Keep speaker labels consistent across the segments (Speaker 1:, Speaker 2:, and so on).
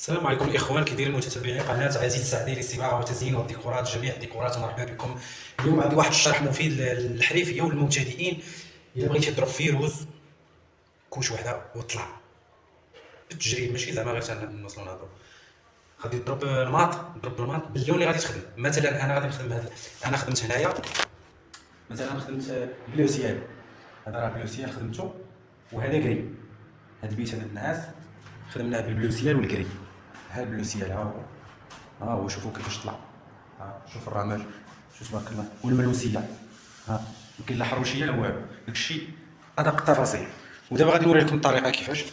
Speaker 1: السلام عليكم الاخوان كي دايرين متابعين قناه عزيز السعدي للصباغه والتزيين والديكورات جميع الديكورات. مرحبا بكم. اليوم عندي واحد الشرح مفيد للحريفيه والمبتدئين. الا بغيتي تضرب فيروز كوش وحده وطلع بالتجريب، ماشي زعما غير تنوصلوا نهضروا. غادي تضرب الماط باللون اللي غادي تخدم. مثلا انا غادي نخدم هذا، انا خدمت هنايا مثلا خدمت بلو سيال، هذا راه بلو سيال خدمته، وهذا كري، هاد بيت هذا النعاس خدمناه بالبلو سيال والكري. ها البلو سيال ها هو شوفوا كيفاش طلع، ها شوف الرمل، شوف تبارك الله، والملوسيه ها ما كاين لا حروشيه لا والو، داكشي ادق التفاصيل. ودابا غادي نوري لكم الطريقه كيفاش.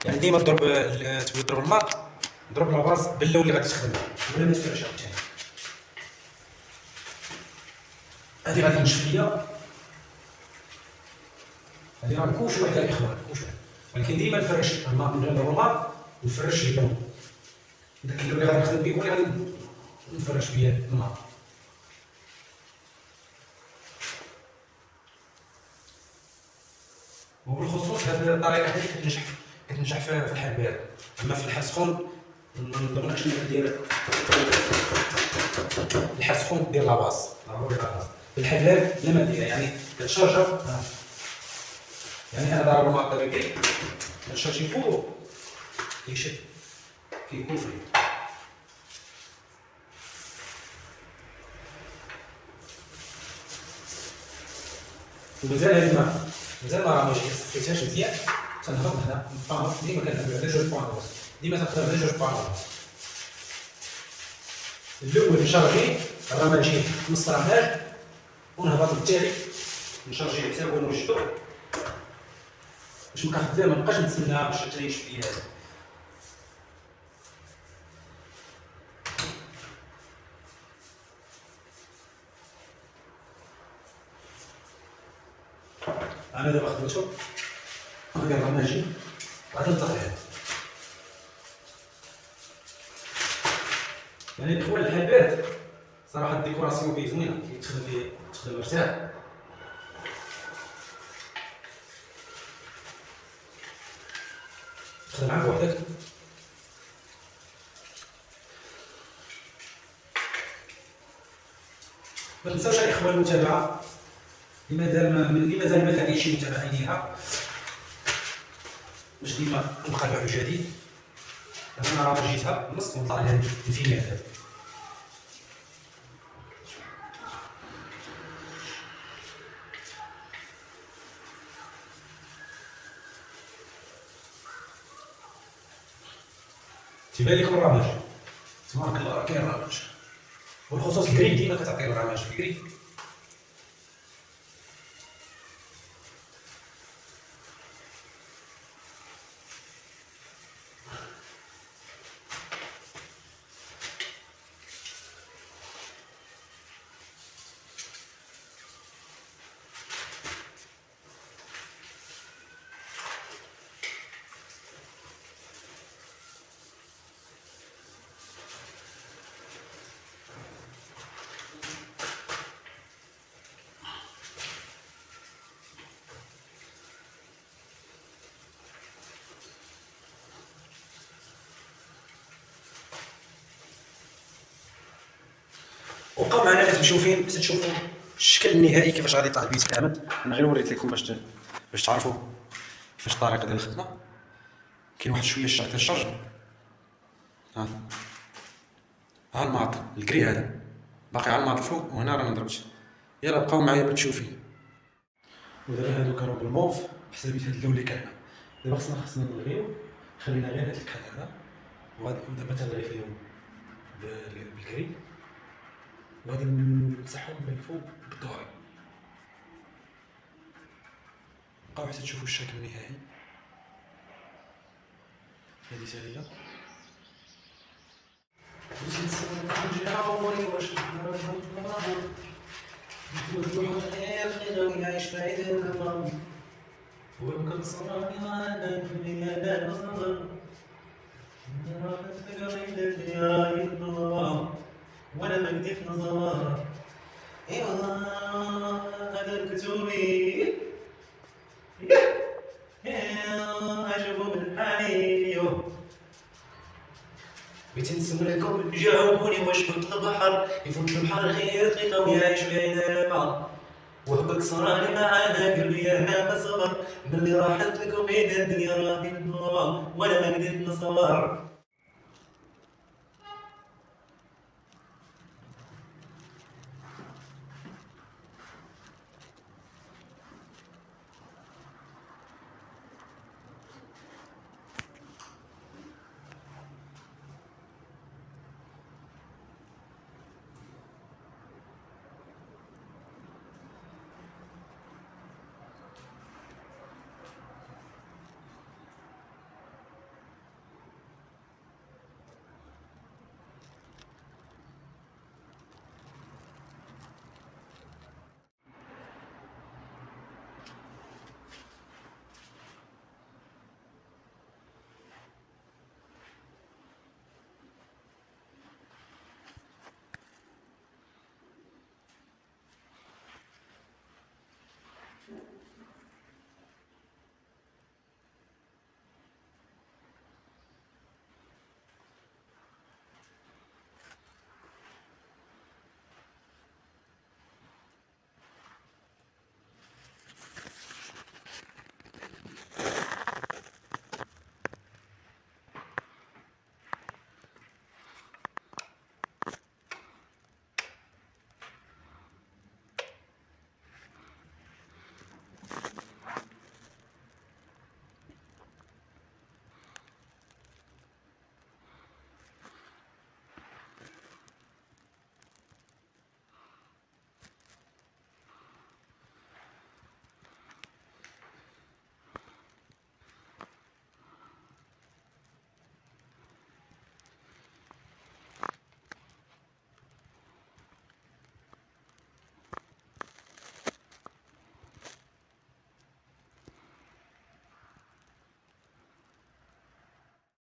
Speaker 1: يعني ديما تبغي تضرب الماط، ضرب لاباز باللون اللي غادي تخدم ولا ما تفرش عاوتاني. هادي غادي نشف ليا، هادي راه كوش وحده الاخوان، كوش وحده، ولكن ديما نفرش الماط، نضرب الماط ونفرش اللون، داك اللون اللي غادي نخدم بيه هو اللي غادي نفرش بيه الماط. وبالخصوص هذه الطريقه هذه كتنجح في الحال بارد، اما في الحال سخون ما نضمنكش ندير الحال سخون دير لاباس، ضروري لاباس. في الحال بارد لا ما ديرها، يعني كتشارجا، يعني انا ضارب الماط بكري كنشارجي فوق كيشد كيكون فري. ومازال هاد الماء مازال ما راه ماشي صفيتهاش مزيان، تنهبط هنا نبقى ديما كنهبط على 2 بوان ونص، ديما تنقدر على 2 بوان ونص. الاول نشارجي الرماجي نص رماج، ونهبط بالتالي نشارجي حتى هو نوجدو باش نبقى خدام، منبقاش نتسنى باش حتى يشف ليا هذا. انا دابا خدمتو غادي الرماجي غادي نطفيه. يعني الاخوان الحال بارد صراحه الديكوراسيون فيه زوينه، تخدم مرتاح. تخدم معاك وحدك. ما تنساوش الاخوان المتابعه، اللي مازال ما كاينش شي متابعين ليها باش ديما نبقى نبيعو جديد. انا راه جيتها نص ونطلع لها الفينيات هذا. تيبان لكم الرماج تبارك الله، راه كاين الرماج، والخصوص الكري ديما كتعطي الرماج في الكري. وبقاو معنا لا تمشيو فين باش تشوفوا الشكل النهائي كيفاش غادي يطلع البيت كامل. انا غير وريت لكم باش تعرفوا كيفاش الطريقه ديال الخدمه. كاين واحد شويه الشرج، ها الماط الكري هذا باقي على الماط الفوق، وهنا راه ما ضربتش. يلا بقاو معايا باش تشوفي. ودابا هادو كانوا بالموف بحسابيت هاد اللون اللي كاين. دابا خصنا نلغيو، خلينا غير هاد الكحل هذا، ودابا تنلغي فيهم بالكري، وغادي نمسحهم من الفوق بالدوري. بقاو حتى تشوفوا الشكل النهائي. هذه هي وانا ما بديت نظر ايوا هذا الكتوبي عجبوا بالحالي بتنسونكم جاوني وشفت البحر يفوت البحر غير دقيقة ويعيش بين الماء وهبك صرالي معانا قلبي يا ما صبر من اللي راحت لكم بين الدنيا راهي النار وانا ما قدرت نصبر